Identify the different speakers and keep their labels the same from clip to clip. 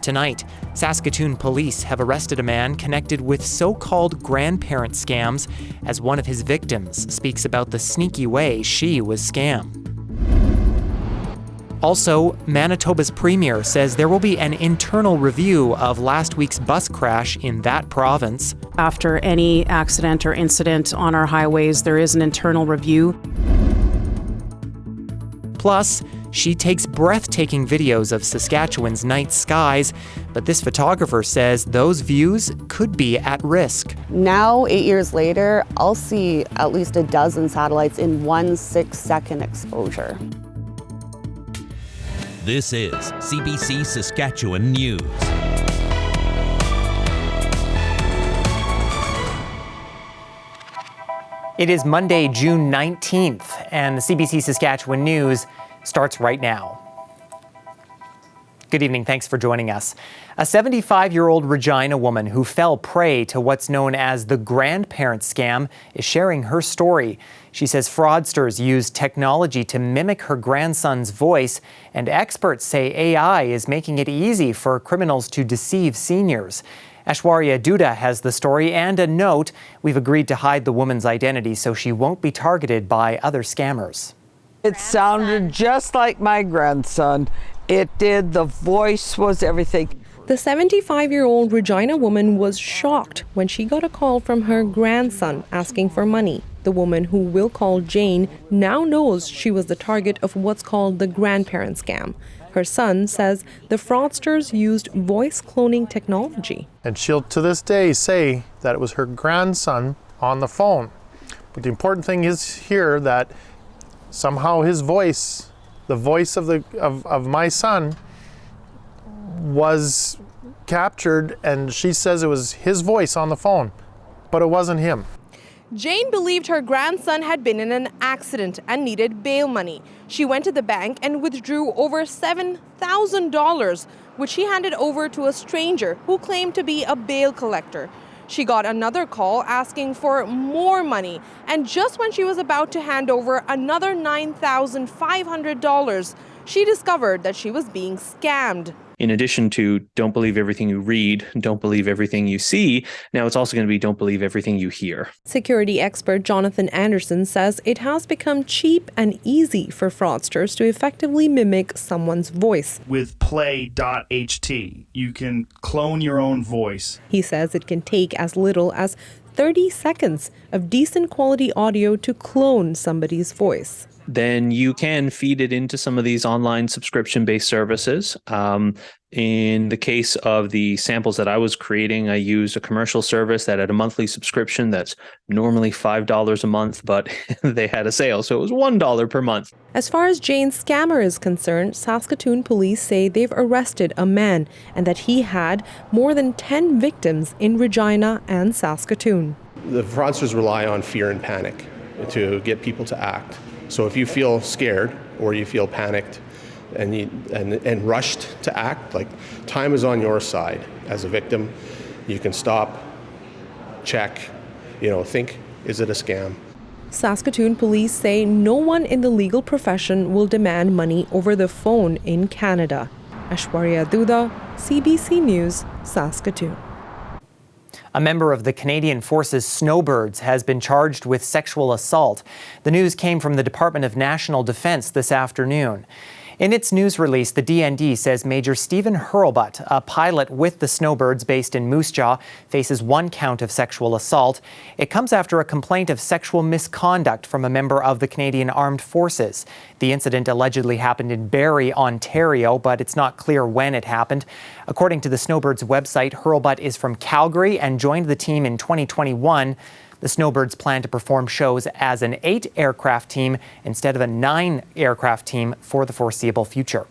Speaker 1: Tonight, Saskatoon police have arrested a man connected with so-called grandparent scams as one of his victims speaks about the sneaky way she was scammed. Also, Manitoba's premier says there will be an internal review of last week's bus crash in that province.
Speaker 2: After any accident or incident on our highways, there is an internal review.
Speaker 1: Plus, she takes breathtaking videos of Saskatchewan's night skies, but this photographer says those views could be at risk.
Speaker 3: Now, 8 years later, I'll see at least a dozen satellites in 1 6-second exposure.
Speaker 4: This is CBC Saskatchewan News.
Speaker 1: It is Monday, June 19th, and the CBC Saskatchewan News starts right now. Good evening, thanks for joining us. A 75-year-old Regina woman who fell prey to what's known as the Grandparent scam is sharing her story. She says fraudsters used technology to mimic her grandson's voice, and experts say AI is making it easy for criminals to deceive seniors. Aishwarya Duda has the story and a note. We've agreed to hide the woman's identity so she won't be targeted by other scammers.
Speaker 5: It sounded just like my grandson. It did. The voice was everything.
Speaker 6: The 75-year-old Regina woman was shocked when she got a call from her grandson asking for money. The woman, who we'll call Jane, now knows she was the target of what's called the grandparent scam. Her son says the fraudsters used voice cloning technology.
Speaker 7: And she'll to this day say that it was her grandson on the phone. But the important thing is here that somehow his voice, the voice of my son, was captured, and she says it was his voice on the phone, but it wasn't him.
Speaker 6: Jane believed her grandson had been in an accident and needed bail money. She went to the bank and withdrew over $7,000, which she handed over to a stranger who claimed to be a bail collector. She got another call asking for more money, and just when she was about to hand over another $9,500, she discovered that she was being scammed.
Speaker 8: In addition to don't believe everything you read, don't believe everything you see, now it's also going to be don't believe everything you hear.
Speaker 6: Security expert Jonathan Anderson says it has become cheap and easy for fraudsters to effectively mimic someone's voice.
Speaker 9: With play.ht, you can clone your own voice.
Speaker 6: He says it can take as little as 30 seconds of decent quality audio to clone somebody's voice.
Speaker 8: Then you can feed it into some of these online subscription-based services. In the case of the samples that I was creating, I used a commercial service that had a monthly subscription that's normally $5 a month, but they had a sale, so it was $1 per month.
Speaker 6: As far as Jane's scammer is concerned, Saskatoon police say they've arrested a man and that he had more than 10 victims in Regina and Saskatoon.
Speaker 10: The fraudsters rely on fear and panic to get people to act. So if you feel scared or you feel panicked and rushed to act, like time is on your side as a victim. You can stop, check, think, is it a scam?
Speaker 6: Saskatoon police say no one in the legal profession will demand money over the phone in Canada. Aishwarya Duda, CBC News, Saskatoon.
Speaker 1: A member of the Canadian Forces Snowbirds has been charged with sexual assault. The news came from the Department of National Defence this afternoon. In its news release, the DND says Major Stephen Hurlbut, a pilot with the Snowbirds based in Moose Jaw, faces 1 count of sexual assault. It comes after a complaint of sexual misconduct from a member of the Canadian Armed Forces. The incident allegedly happened in Barrie, Ontario, but it's not clear when it happened. According to the Snowbirds website, Hurlbut is from Calgary and joined the team in 2021. The Snowbirds plan to perform shows as an 8-aircraft team instead of a 9-aircraft team for the foreseeable future.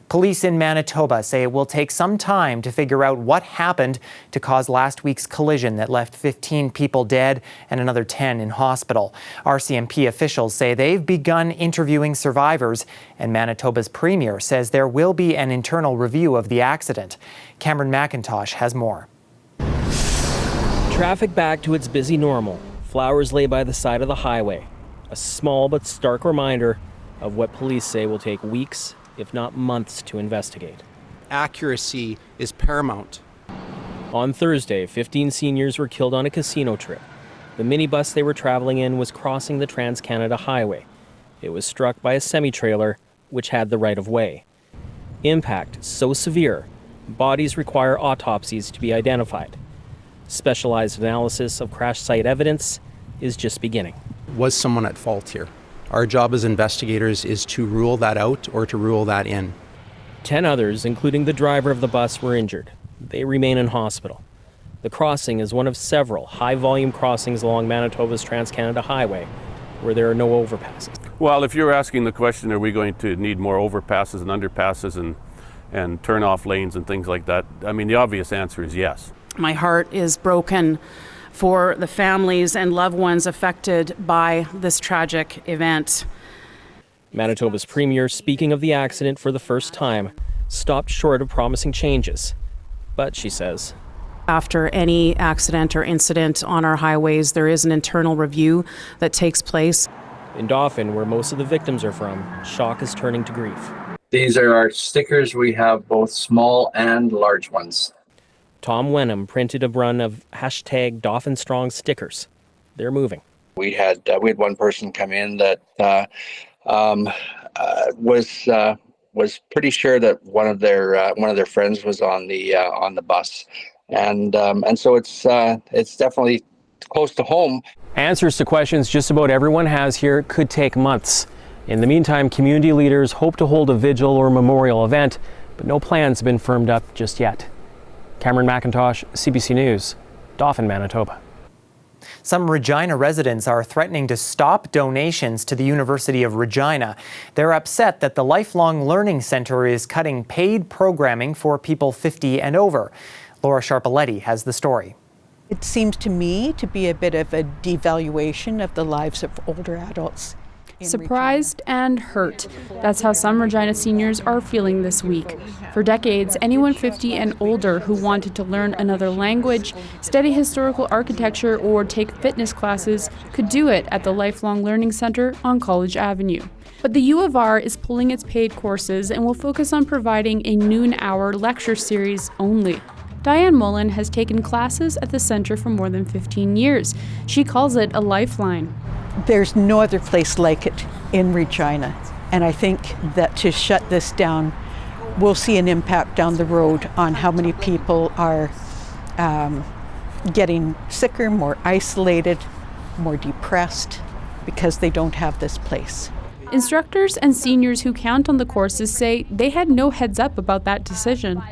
Speaker 1: Police in Manitoba say it will take some time to figure out what happened to cause last week's collision that left 15 people dead and another 10 in hospital. RCMP officials say they've begun interviewing survivors, and Manitoba's premier says there will be an internal review of the accident. Cameron McIntosh has more.
Speaker 11: Traffic back to its busy normal. Flowers lay by the side of the highway. A small but stark reminder of what police say will take weeks, if not months, to investigate.
Speaker 12: accuracy is paramount.
Speaker 11: On Thursday, 15 seniors were killed on a casino trip. The minibus they were traveling in was crossing the Trans-Canada Highway. It was struck by a semi-trailer, which had the right-of-way. Impact so severe, bodies require autopsies to be identified. Specialized analysis of crash site evidence is just beginning.
Speaker 12: Was someone at fault here? Our job as investigators is to rule that out or to rule that in.
Speaker 11: 10 others, including the driver of the bus, were injured. They remain in hospital. The crossing is one of several high-volume crossings along Manitoba's Trans-Canada Highway where there are no overpasses.
Speaker 13: Well, if you're asking the question, are we going to need more overpasses and underpasses and turn-off lanes and things like that? I mean, the obvious answer is yes.
Speaker 2: My heart is broken for the families and loved ones affected by this tragic event.
Speaker 11: Manitoba's premier, speaking of the accident for the first time, stopped short of promising changes. But, she says,
Speaker 2: after any accident or incident on our highways, there is an internal review that takes place.
Speaker 11: In Dauphin, where most of the victims are from, shock is turning to grief.
Speaker 14: These are our stickers. We have both small and large ones.
Speaker 11: Tom Wenham printed a run of #DauphinStrong stickers. They're moving.
Speaker 14: We had one person come in that was pretty sure that one of their friends was on the bus, and so it's definitely close to home.
Speaker 11: Answers to questions just about everyone has here could take months. In the meantime, community leaders hope to hold a vigil or memorial event, but no plans have been firmed up just yet. Cameron McIntosh, CBC News, Dauphin, Manitoba.
Speaker 1: Some Regina residents are threatening to stop donations to the University of Regina. They're upset that the Lifelong Learning Centre is cutting paid programming for people 50 and over. Laura Sharpaletti has the story.
Speaker 15: It seems to me to be a bit of a devaluation of the lives of older adults.
Speaker 16: Surprised and hurt. That's how some Regina seniors are feeling this week. For decades, anyone 50 and older who wanted to learn another language, study historical architecture, or take fitness classes could do it at the Lifelong Learning Centre on College Avenue. But the U of R is pulling its paid courses and will focus on providing a noon-hour lecture series only. Diane Mullen has taken classes at the center for more than 15 years. She calls it a lifeline.
Speaker 15: There's no other place like it in Regina, and I think that to shut this down, we'll see an impact down the road on how many people are getting sicker, more isolated, more depressed, because they don't have this place.
Speaker 16: Instructors and seniors who count on the courses say they had no heads up about that decision.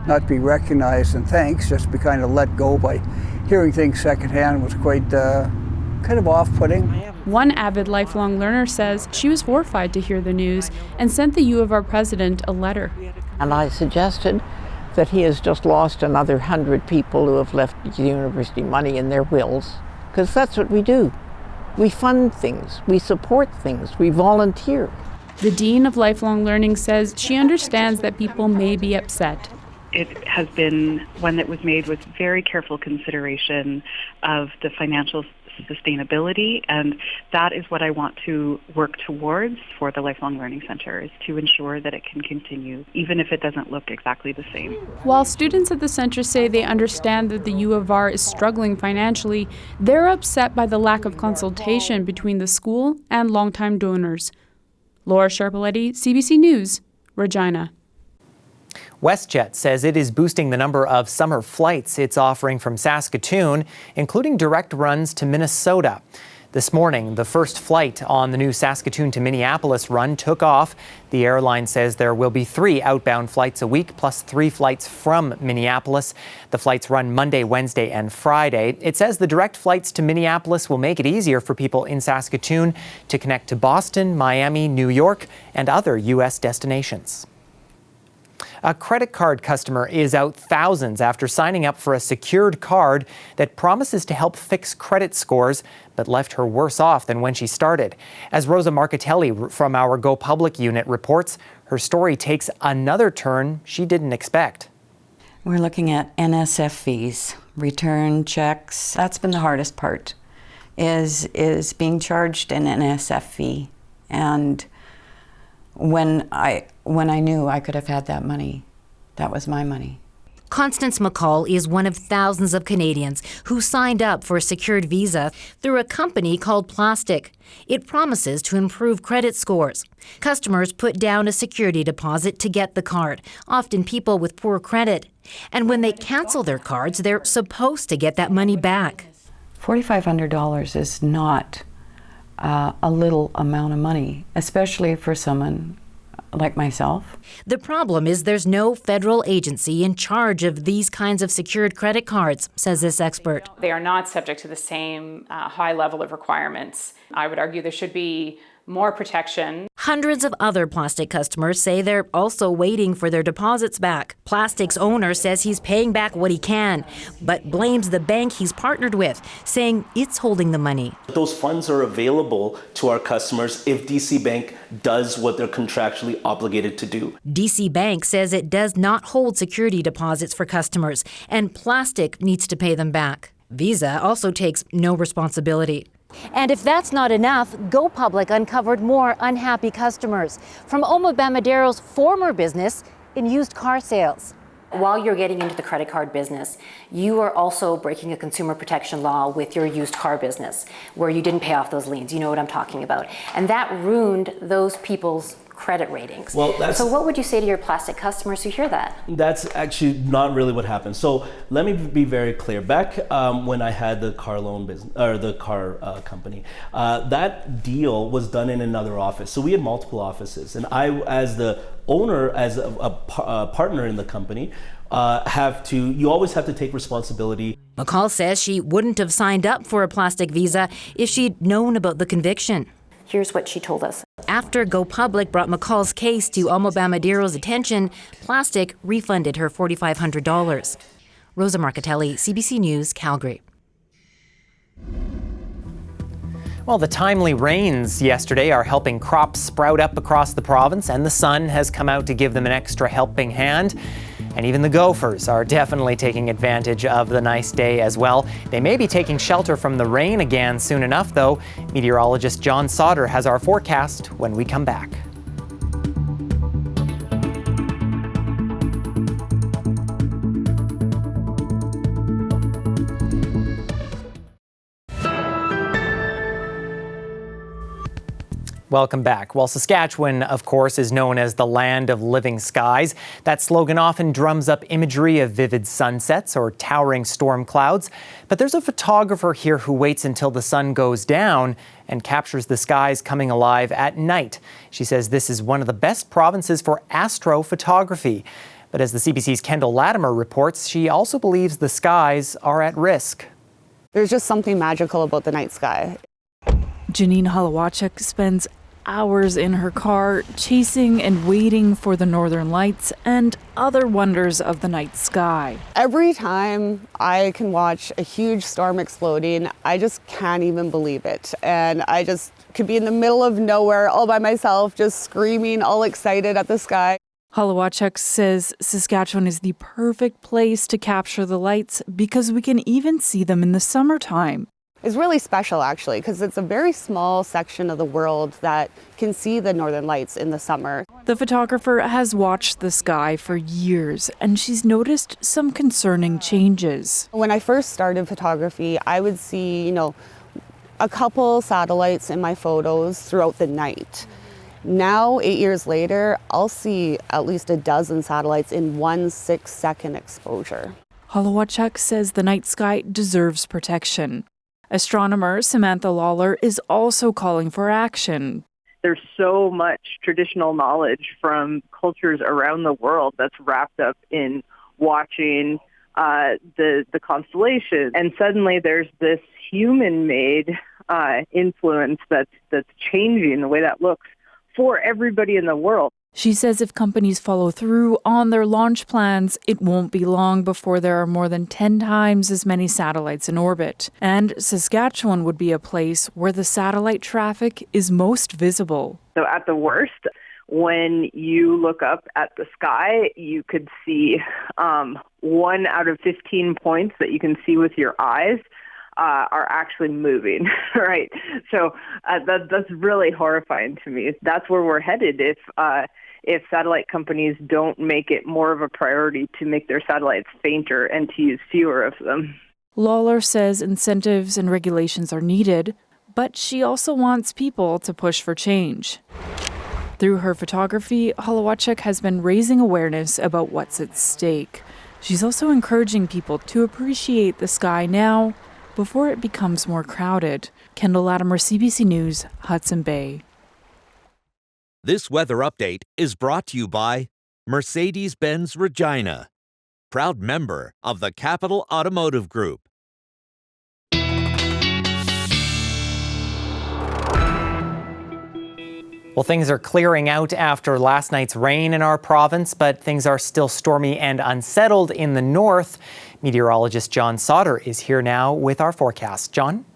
Speaker 17: Not be recognized and thanks, just be kind of let go by hearing things secondhand was quite kind of off-putting.
Speaker 16: One avid lifelong learner says she was horrified to hear the news and sent the U of R president a letter.
Speaker 5: And I suggested that he has just lost another 100 people who have left the university money in their wills, because that's what we do. We fund things, we support things, we volunteer.
Speaker 16: The Dean of Lifelong Learning says she understands that people may be upset.
Speaker 18: It has been one that was made with very careful consideration of the financial sustainability, and that is what I want to work towards for the Lifelong Learning Centre, is to ensure that it can continue, even if it doesn't look exactly the same.
Speaker 16: While students at the centre say they understand that the U of R is struggling financially, they're upset by the lack of consultation between the school and longtime donors. Laura Sharpaletti, CBC News, Regina.
Speaker 1: WestJet says it is boosting the number of summer flights it's offering from Saskatoon, including direct runs to Minnesota. This morning, the first flight on the new Saskatoon to Minneapolis run took off. The airline says there will be 3 outbound flights a week, plus 3 flights from Minneapolis. The flights run Monday, Wednesday, and Friday. It says the direct flights to Minneapolis will make it easier for people in Saskatoon to connect to Boston, Miami, New York, and other U.S. destinations. A credit card customer is out thousands after signing up for a secured card that promises to help fix credit scores, but left her worse off than when she started. As Rosa Marcatelli from our Go Public unit reports, her story takes another turn she didn't expect.
Speaker 19: We're looking at NSF fees, return checks. That's been the hardest part, is being charged an NSF fee. And when I knew I could have had that money That was my money.
Speaker 20: Constance McCall is one of thousands of Canadians who signed up for a secured visa through a company called Plastic. It promises to improve credit scores. Customers put down a security deposit to get the card, often people with poor credit. And when they cancel their cards, they're supposed to get that money back.
Speaker 19: $4,500 is not a little amount of money, especially for someone like myself.
Speaker 20: The problem is there's no federal agency in charge of these kinds of secured credit cards, says this expert.
Speaker 21: They are not subject to the same high level of requirements. I would argue there should be more protection.
Speaker 20: Hundreds of other Plastic customers say they're also waiting for their deposits back. Plastic's owner says he's paying back what he can, but blames the bank he's partnered with, saying it's holding the money.
Speaker 22: Those funds are available to our customers if DC Bank does what they're contractually obligated to do.
Speaker 20: DC Bank says it does not hold security deposits for customers, and Plastic needs to pay them back. Visa also takes no responsibility. And if that's not enough, Go Public uncovered more unhappy customers from Oma Bamadero's former business in used car sales.
Speaker 23: While you're getting into the credit card business, you are also breaking a consumer protection law with your used car business, where you didn't pay off those liens. You know what I'm talking about. And that ruined those people's credit ratings. So what would you say to your Plastic customers who hear that?
Speaker 22: That's actually not really what happened. So let me be very clear. Back when I had the car loan business, or the car company, that deal was done in another office. So we had multiple offices, and I, as the owner, as a partner in the company, you always have to take responsibility.
Speaker 20: McCall says she wouldn't have signed up for a Plastic visa if she'd known about the conviction.
Speaker 23: Here's what she told us.
Speaker 20: After Go Public brought McCall's case to Oma Bamadero's attention, Plastic refunded her $4,500. Rosa Marcatelli, CBC News, Calgary.
Speaker 1: Well, the timely rains yesterday are helping crops sprout up across the province, and the sun has come out to give them an extra helping hand. And even the gophers are definitely taking advantage of the nice day as well. They may be taking shelter from the rain again soon enough, though. Meteorologist John Sauter has our forecast when we come back. Welcome back. Well, Saskatchewan, of course, is known as the land of living skies. That slogan often drums up imagery of vivid sunsets or towering storm clouds. But there's a photographer here who waits until the sun goes down and captures the skies coming alive at night. She says this is one of the best provinces for astrophotography. But as the CBC's Kendall Latimer reports, she also believes the skies are at risk.
Speaker 3: There's just something magical about the night sky.
Speaker 24: Janine Halawachuk spends hours in her car chasing and waiting for the northern lights and other wonders of the night sky.
Speaker 3: Every time I can watch a huge storm exploding, I just can't even believe it. And I just could be in the middle of nowhere all by myself, just screaming, all excited at the sky.
Speaker 24: Halawachuk says Saskatchewan is the perfect place to capture the lights because we can even see them in the summertime.
Speaker 3: It's really special, actually, because it's a very small section of the world that can see the northern lights in the summer.
Speaker 24: The photographer has watched the sky for years, and she's noticed some concerning changes.
Speaker 3: When I first started photography, I would see, a couple satellites in my photos throughout the night. Now, 8 years later, I'll see at least a dozen satellites in 1 6-second exposure.
Speaker 24: Halawachuk says the night sky deserves protection. Astronomer Samantha Lawler is also calling for action.
Speaker 25: There's so much traditional knowledge from cultures around the world that's wrapped up in watching the constellations. And suddenly there's this human-made influence that's changing the way that looks for everybody in the world.
Speaker 24: She says if companies follow through on their launch plans, it won't be long before there are more than 10 times as many satellites in orbit. And Saskatchewan would be a place where the satellite traffic is most visible.
Speaker 25: So at the worst, when you look up at the sky, you could see 1 out of 15 points that you can see with your eyes. are actually moving, right? So that's really horrifying to me. That's where we're headed if satellite companies don't make it more of a priority to make their satellites fainter and to use fewer of them.
Speaker 24: Lawler says incentives and regulations are needed, but she also wants people to push for change. Through her photography, Holowachuk has been raising awareness about what's at stake. She's also encouraging people to appreciate the sky now before it becomes more crowded. Kendall Latimer, CBC News, Hudson Bay.
Speaker 4: This weather update is brought to you by Mercedes-Benz Regina, proud member of the Capital Automotive Group.
Speaker 1: Well, things are clearing out after last night's rain in our province, but things are still stormy and unsettled in the north. Meteorologist John Sauter is here now with our forecast. John?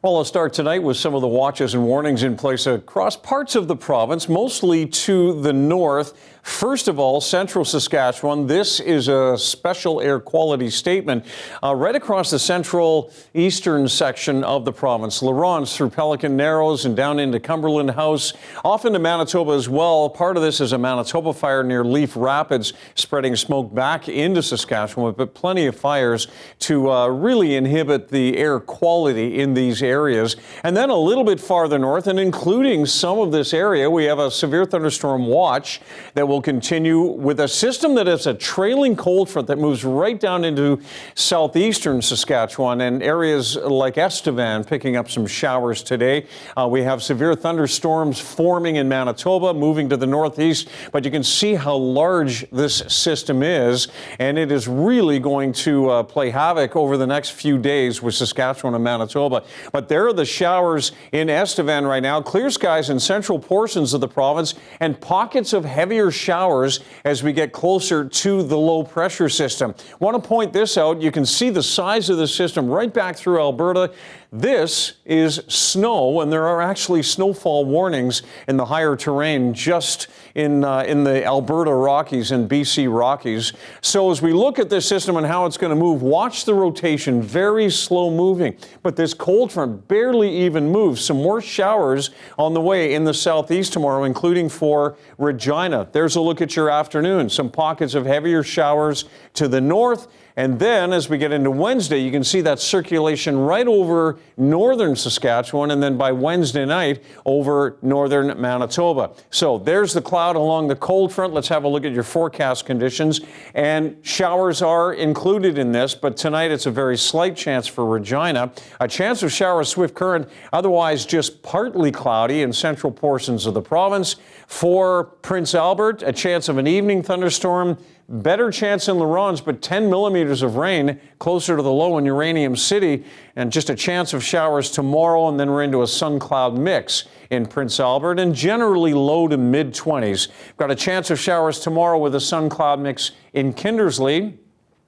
Speaker 7: Well, I'll start tonight with some of the watches and warnings in place across parts of the province, mostly to the north. First of all, central Saskatchewan, this is a special air quality statement right across the central eastern section of the province. Lawrence through Pelican Narrows and down into Cumberland House, off into Manitoba as well. Part of this is a Manitoba fire near Leaf Rapids, spreading smoke back into Saskatchewan, but plenty of fires to really inhibit the air quality in these areas. And then a little bit farther north, and including some of this area, we have a severe thunderstorm watch that will continue with a system that is a trailing cold front that moves right down into southeastern Saskatchewan and areas like Estevan picking up some showers today. We have severe thunderstorms forming in Manitoba, moving to the northeast, but you can see how large this system is, and it is really going to play havoc over the next few days with Saskatchewan and Manitoba. But there are the showers in Estevan right now, clear skies in central portions of the province, and pockets of heavier showers as we get closer to the low pressure system. Want to point this out. You can see the size of the system right back through Alberta. This is snow, and there are actually snowfall warnings in the higher terrain just in the Alberta Rockies and BC Rockies. So as we look at this system and how it's going to move, watch the rotation, very slow moving. But this cold front barely even moves. Some more showers on the way in the southeast tomorrow, including for Regina. There's a look at your afternoon. Some pockets of heavier showers to the north. And then as we get into Wednesday, you can see that circulation right over northern Saskatchewan, and then by Wednesday night over northern Manitoba. So there's the cloud along the cold front. Let's have a look at your forecast conditions. And showers are included in this, but tonight it's a very slight chance for Regina. A chance of showers, swift current, otherwise just partly cloudy in central portions of the province. For Prince Albert, a chance of an evening thunderstorm. Better chance in Lawrence, but 10 millimeters of rain closer to the low in Uranium City, and just a chance of showers tomorrow, and then we're into a sun-cloud mix in Prince Albert, and generally low to mid-20s. Got a chance of showers tomorrow with a sun-cloud mix in Kindersley,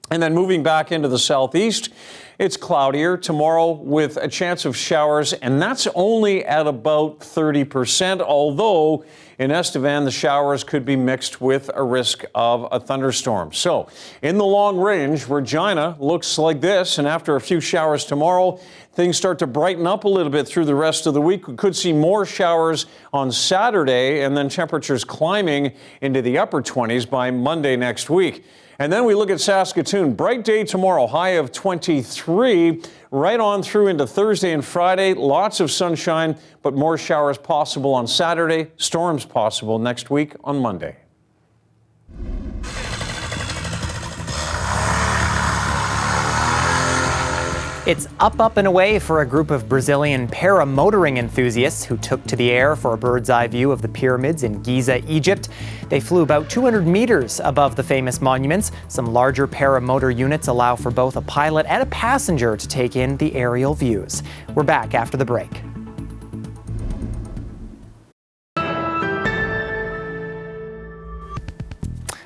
Speaker 7: and then moving back into the southeast, it's cloudier tomorrow with a chance of showers, and that's only at about 30%, although in Estevan, the showers could be mixed with a risk of a thunderstorm. So in the long range, Regina looks like this, and after a few showers tomorrow, things start to brighten up a little bit through the rest of the week. We could see more showers on Saturday, and then temperatures climbing into the upper 20s by Monday next week. And then we look at Saskatoon. Bright day tomorrow, high of 23, right on through into Thursday and Friday. Lots of sunshine, but more showers possible on Saturday. Storms possible next week on Monday.
Speaker 1: It's up and away for a group of Brazilian paramotoring enthusiasts who took to the air for a bird's-eye view of the pyramids in Giza, Egypt. They flew about 200 meters above the famous monuments. Some larger paramotor units allow for both a pilot and a passenger to take in the aerial views. We're back after the break.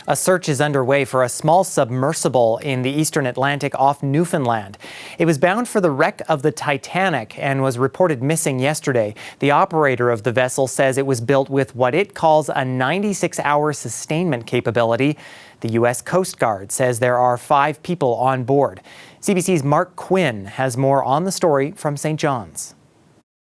Speaker 1: A search is underway for a small submersible in the eastern Atlantic off Newfoundland. It was bound for the wreck of the Titanic and was reported missing yesterday. The operator of the vessel says it was built with what it calls a 96-hour sustainment capability. The U.S. Coast Guard says there are 5 people on board. CBC's Mark Quinn has more on the story from St. John's.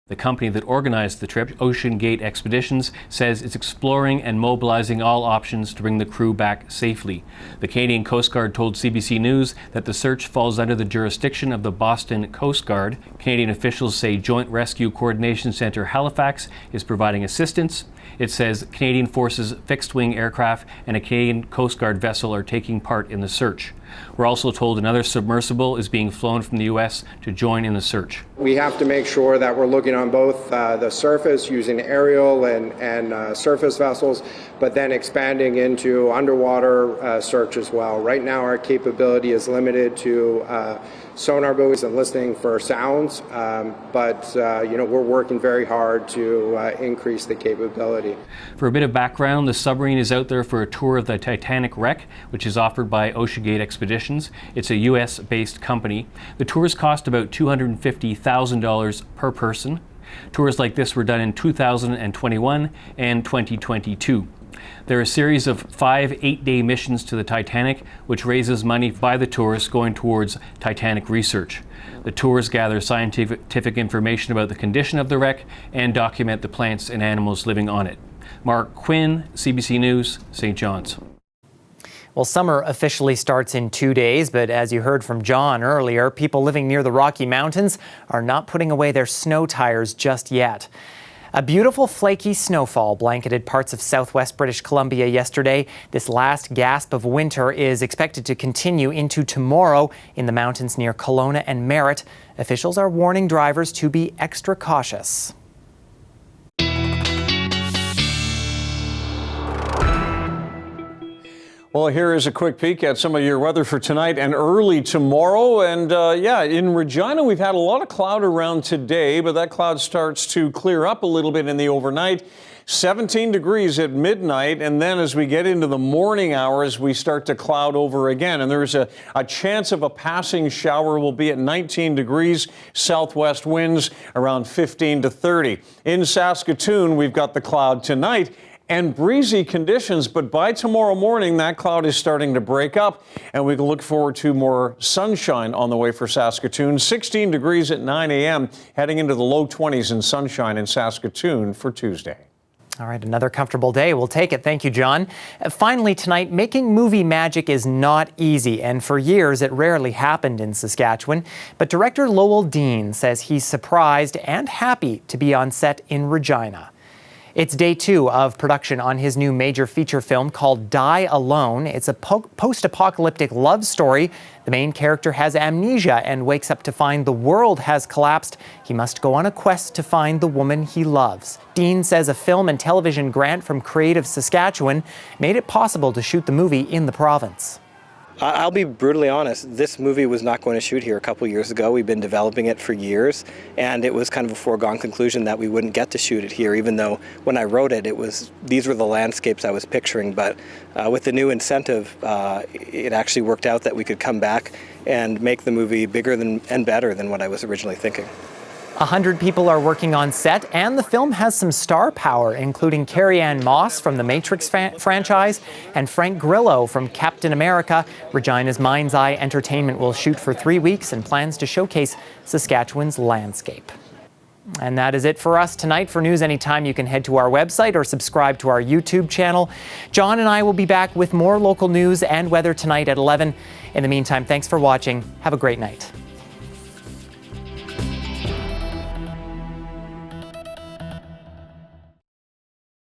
Speaker 11: The company that organized the trip, Ocean Gate Expeditions, says it's exploring and mobilizing all options to bring the crew back safely. The Canadian Coast Guard told CBC News that the search falls under the jurisdiction of the Boston Coast Guard. Canadian officials say Joint Rescue Coordination Centre Halifax is providing assistance. It says Canadian Forces fixed-wing aircraft and a Canadian Coast Guard vessel are taking part in the search. We're also told another submersible is being flown from the U.S. to join in the search.
Speaker 6: We have to make sure that we're looking on both the surface using aerial and surface vessels, but then expanding into underwater search as well. Right now our capability is limited to sonar buoys and listening for sounds, but we're working very hard to increase the capability.
Speaker 11: For a bit of background, the submarine is out there for a tour of the Titanic wreck, which is offered by Ocean Gate Expeditions. It's a U.S.-based company. The tours cost about $250,000 per person. Tours like this were done in 2021 and 2022. There are a series of 5 8-day missions to the Titanic, which raises money by the tourists going towards Titanic research. The tours gather scientific information about the condition of the wreck and document the plants and animals living on it. Mark Quinn, CBC News, St. John's.
Speaker 1: Well, summer officially starts in 2 days, but as you heard from John earlier, people living near the Rocky Mountains are not putting away their snow tires just yet. A beautiful flaky snowfall blanketed parts of southwest British Columbia yesterday. This last gasp of winter is expected to continue into tomorrow in the mountains near Kelowna and Merritt. Officials are warning drivers to be extra cautious.
Speaker 7: Well, here is a quick peek at some of your weather for tonight and early tomorrow. And in Regina, we've had a lot of cloud around today, but that cloud starts to clear up a little bit in the overnight. 17 degrees at midnight, and then as we get into the morning hours, we start to cloud over again. And there's a chance of a passing shower. Will be at 19 degrees, southwest winds around 15 to 30. In Saskatoon, we've got the cloud tonight and breezy conditions, but by tomorrow morning, that cloud is starting to break up, and we can look forward to more sunshine on the way for Saskatoon. 16 degrees at 9 a.m., heading into the low 20s in sunshine in Saskatoon for Tuesday.
Speaker 1: All right, another comfortable day. We'll take it. Thank you, John. Finally tonight, making movie magic is not easy, and for years it rarely happened in Saskatchewan. But director Lowell Dean says he's surprised and happy to be on set in Regina. It's day 2 of production on his new major feature film called Die Alone. It's a post-apocalyptic love story. The main character has amnesia and wakes up to find the world has collapsed. He must go on a quest to find the woman he loves. Dean says a film and television grant from Creative Saskatchewan made it possible to shoot the movie in the province.
Speaker 8: I'll be brutally honest, this movie was not going to shoot here a couple years ago. We've been developing it for years, and it was kind of a foregone conclusion that we wouldn't get to shoot it here, even though when I wrote it, these were the landscapes I was picturing. But with the new incentive, it actually worked out that we could come back and make the movie bigger and better than what I was originally thinking.
Speaker 1: 100 people are working on set, and the film has some star power, including Carrie-Anne Moss from the Matrix franchise and Frank Grillo from Captain America. Regina's Mind's Eye Entertainment will shoot for 3 weeks and plans to showcase Saskatchewan's landscape. And that is it for us tonight. For News Anytime, you can head to our website or subscribe to our YouTube channel. John and I will be back with more local news and weather tonight at 11. In the meantime, thanks for watching. Have a great night.